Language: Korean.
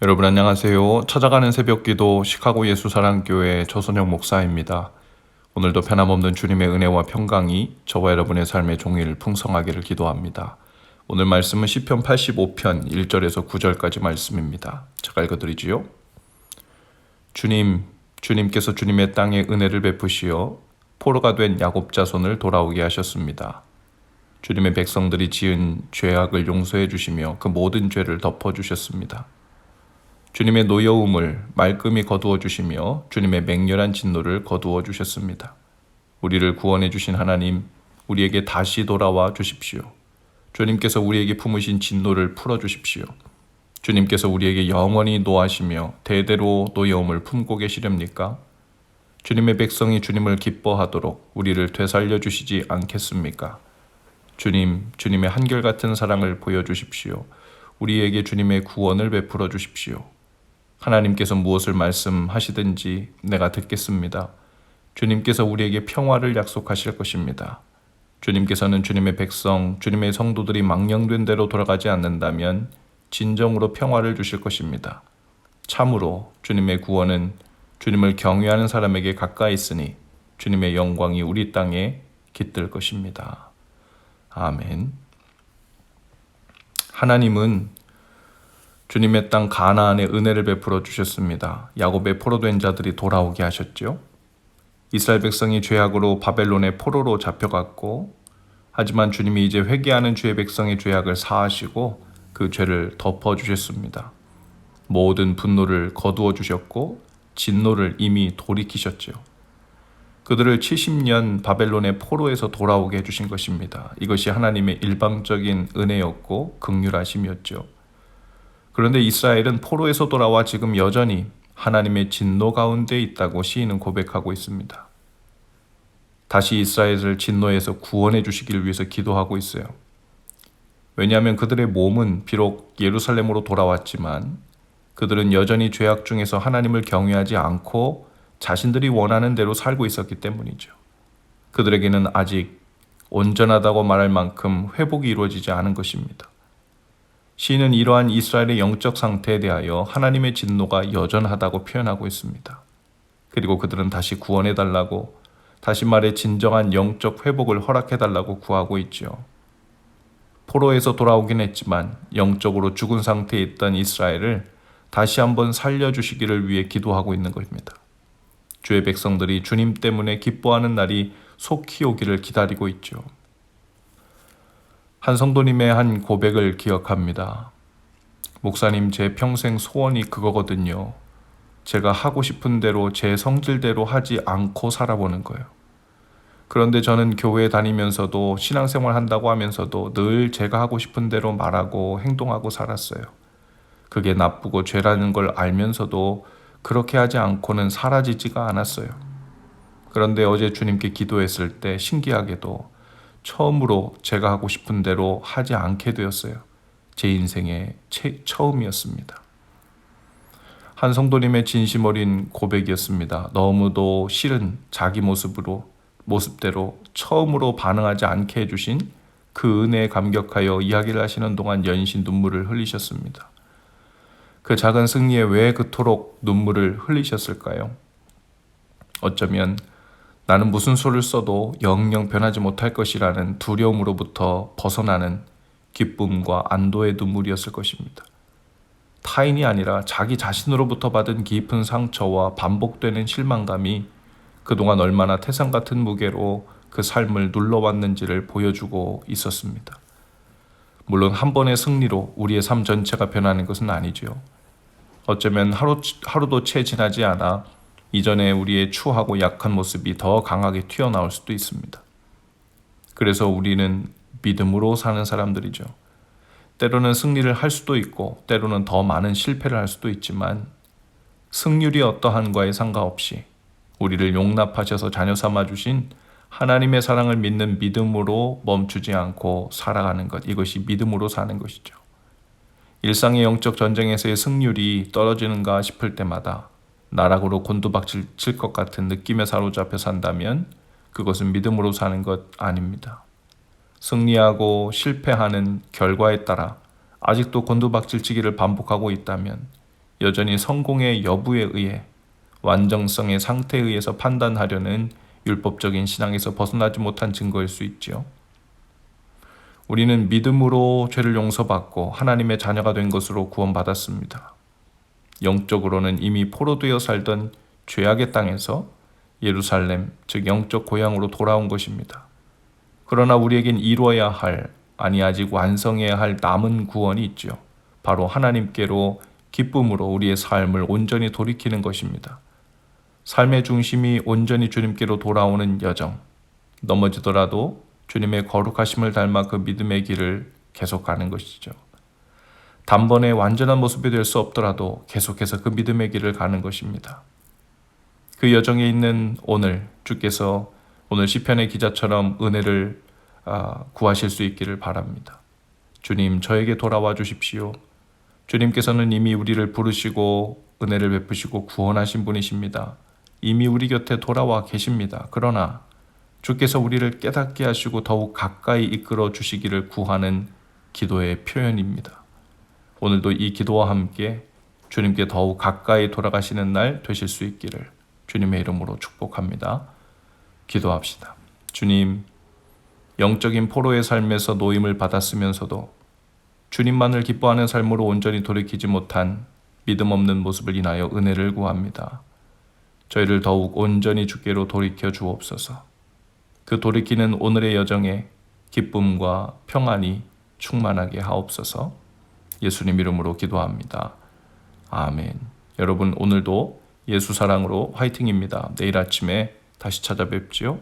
여러분 안녕하세요. 찾아가는 새벽기도 시카고 예수사랑교회 조선영 목사입니다. 오늘도 변함없는 주님의 은혜와 평강이 저와 여러분의 삶의 종일 풍성하기를 기도합니다. 오늘 말씀은 시편 85편 1절에서 9절까지 말씀입니다. 제가 읽어드리지요. 주님께서 주님의 땅에 은혜를 베푸시어 포로가 된 야곱 자손을 돌아오게 하셨습니다. 주님의 백성들이 지은 죄악을 용서해 주시며 그 모든 죄를 덮어주셨습니다. 주님의 노여움을 말끔히 거두어 주시며 주님의 맹렬한 진노를 거두어 주셨습니다. 우리를 구원해 주신 하나님, 우리에게 다시 돌아와 주십시오. 주님께서 우리에게 품으신 진노를 풀어 주십시오. 주님께서 우리에게 영원히 노하시며 대대로 노여움을 품고 계시렵니까? 주님의 백성이 주님을 기뻐하도록 우리를 되살려 주시지 않겠습니까? 주님의 한결같은 사랑을 보여주십시오. 우리에게 주님의 구원을 베풀어 주십시오. 하나님께서 무엇을 말씀하시든지 내가 듣겠습니다. 주님께서 우리에게 평화를 약속하실 것입니다. 주님께서는 주님의 백성, 주님의 성도들이 망령된 대로 돌아가지 않는다면 진정으로 평화를 주실 것입니다. 참으로 주님의 구원은 주님을 경외하는 사람에게 가까이 있으니 주님의 영광이 우리 땅에 깃들 것입니다. 아멘. 하나님은 주님의 땅 가나안에 은혜를 베풀어 주셨습니다. 야곱의 포로된 자들이 돌아오게 하셨죠. 이스라엘 백성이 죄악으로 바벨론의 포로로 잡혀갔고, 하지만 주님이 이제 회개하는 주의 백성의 죄악을 사하시고 그 죄를 덮어주셨습니다. 모든 분노를 거두어 주셨고 진노를 이미 돌이키셨죠. 그들을 70년 바벨론의 포로에서 돌아오게 해주신 것입니다. 이것이 하나님의 일방적인 은혜였고 긍휼하심이었죠. 그런데 이스라엘은 포로에서 돌아와 지금 여전히 하나님의 진노 가운데 있다고 시인은 고백하고 있습니다. 다시 이스라엘을 진노에서 구원해 주시기를 위해서 기도하고 있어요. 왜냐하면 그들의 몸은 비록 예루살렘으로 돌아왔지만 그들은 여전히 죄악 중에서 하나님을 경외하지 않고 자신들이 원하는 대로 살고 있었기 때문이죠. 그들에게는 아직 온전하다고 말할 만큼 회복이 이루어지지 않은 것입니다. 시인은 이러한 이스라엘의 영적 상태에 대하여 하나님의 진노가 여전하다고 표현하고 있습니다. 그리고 그들은 다시 구원해달라고, 다시 말해 진정한 영적 회복을 허락해달라고 구하고 있죠. 포로에서 돌아오긴 했지만 영적으로 죽은 상태에 있던 이스라엘을 다시 한번 살려주시기를 위해 기도하고 있는 것입니다. 주의 백성들이 주님 때문에 기뻐하는 날이 속히 오기를 기다리고 있죠. 한 성도님의 한 고백을 기억합니다. 목사님, 제 평생 소원이 그거거든요. 제가 하고 싶은 대로 제 성질대로 하지 않고 살아보는 거예요. 그런데 저는 교회에 다니면서도 신앙생활 한다고 하면서도 늘 제가 하고 싶은 대로 말하고 행동하고 살았어요. 그게 나쁘고 죄라는 걸 알면서도 그렇게 하지 않고는 사라지지가 않았어요. 그런데 어제 주님께 기도했을 때 신기하게도 처음으로 제가 하고 싶은 대로 하지 않게 되었어요. 제 인생의 처음이었습니다. 한 성도님의 진심 어린 고백이었습니다. 너무도 싫은 자기 모습대로 처음으로 반응하지 않게 해주신 그 은혜에 감격하여 이야기를 하시는 동안 연신 눈물을 흘리셨습니다. 그 작은 승리에 왜 그토록 눈물을 흘리셨을까요? 어쩌면 나는 무슨 수를 써도 영영 변하지 못할 것이라는 두려움으로부터 벗어나는 기쁨과 안도의 눈물이었을 것입니다. 타인이 아니라 자기 자신으로부터 받은 깊은 상처와 반복되는 실망감이 그동안 얼마나 태산 같은 무게로 그 삶을 눌러왔는지를 보여주고 있었습니다. 물론 한 번의 승리로 우리의 삶 전체가 변하는 것은 아니죠. 어쩌면 하루도 채 지나지 않아 이전에 우리의 추하고 약한 모습이 더 강하게 튀어나올 수도 있습니다. 그래서 우리는 믿음으로 사는 사람들이죠. 때로는 승리를 할 수도 있고 때로는 더 많은 실패를 할 수도 있지만 승률이 어떠한과에 상관없이 우리를 용납하셔서 자녀 삼아주신 하나님의 사랑을 믿는 믿음으로 멈추지 않고 살아가는 것, 이것이 믿음으로 사는 것이죠. 일상의 영적 전쟁에서의 승률이 떨어지는가 싶을 때마다 나락으로 곤두박질 칠 것 같은 느낌에 사로잡혀 산다면 그것은 믿음으로 사는 것 아닙니다. 승리하고 실패하는 결과에 따라 아직도 곤두박질치기를 반복하고 있다면 여전히 성공의 여부에 의해 완전성의 상태에 의해서 판단하려는 율법적인 신앙에서 벗어나지 못한 증거일 수 있지요. 우리는 믿음으로 죄를 용서받고 하나님의 자녀가 된 것으로 구원받았습니다. 영적으로는 이미 포로되어 살던 죄악의 땅에서 예루살렘, 즉 영적 고향으로 돌아온 것입니다. 그러나 우리에겐 이루어야 할, 아니 아직 완성해야 할 남은 구원이 있죠. 바로 하나님께로 기쁨으로 우리의 삶을 온전히 돌이키는 것입니다. 삶의 중심이 온전히 주님께로 돌아오는 여정, 넘어지더라도 주님의 거룩하심을 닮아 그 믿음의 길을 계속 가는 것이죠. 단번에 완전한 모습이 될 수 없더라도 계속해서 그 믿음의 길을 가는 것입니다. 그 여정에 있는 오늘, 주께서 오늘 시편의 기자처럼 은혜를 구하실 수 있기를 바랍니다. 주님, 저에게 돌아와 주십시오. 주님께서는 이미 우리를 부르시고 은혜를 베푸시고 구원하신 분이십니다. 이미 우리 곁에 돌아와 계십니다. 그러나 주께서 우리를 깨닫게 하시고 더욱 가까이 이끌어 주시기를 구하는 기도의 표현입니다. 오늘도 이 기도와 함께 주님께 더욱 가까이 돌아가시는 날 되실 수 있기를 주님의 이름으로 축복합니다. 기도합시다. 주님, 영적인 포로의 삶에서 노임을 받았으면서도 주님만을 기뻐하는 삶으로 온전히 돌이키지 못한 믿음 없는 모습을 인하여 은혜를 구합니다. 저희를 더욱 온전히 주께로 돌이켜 주옵소서. 그 돌이키는 오늘의 여정에 기쁨과 평안이 충만하게 하옵소서. 예수님 이름으로 기도합니다. 아멘. 여러분, 오늘도 예수 사랑으로 화이팅입니다. 내일 아침에 다시 찾아뵙지요.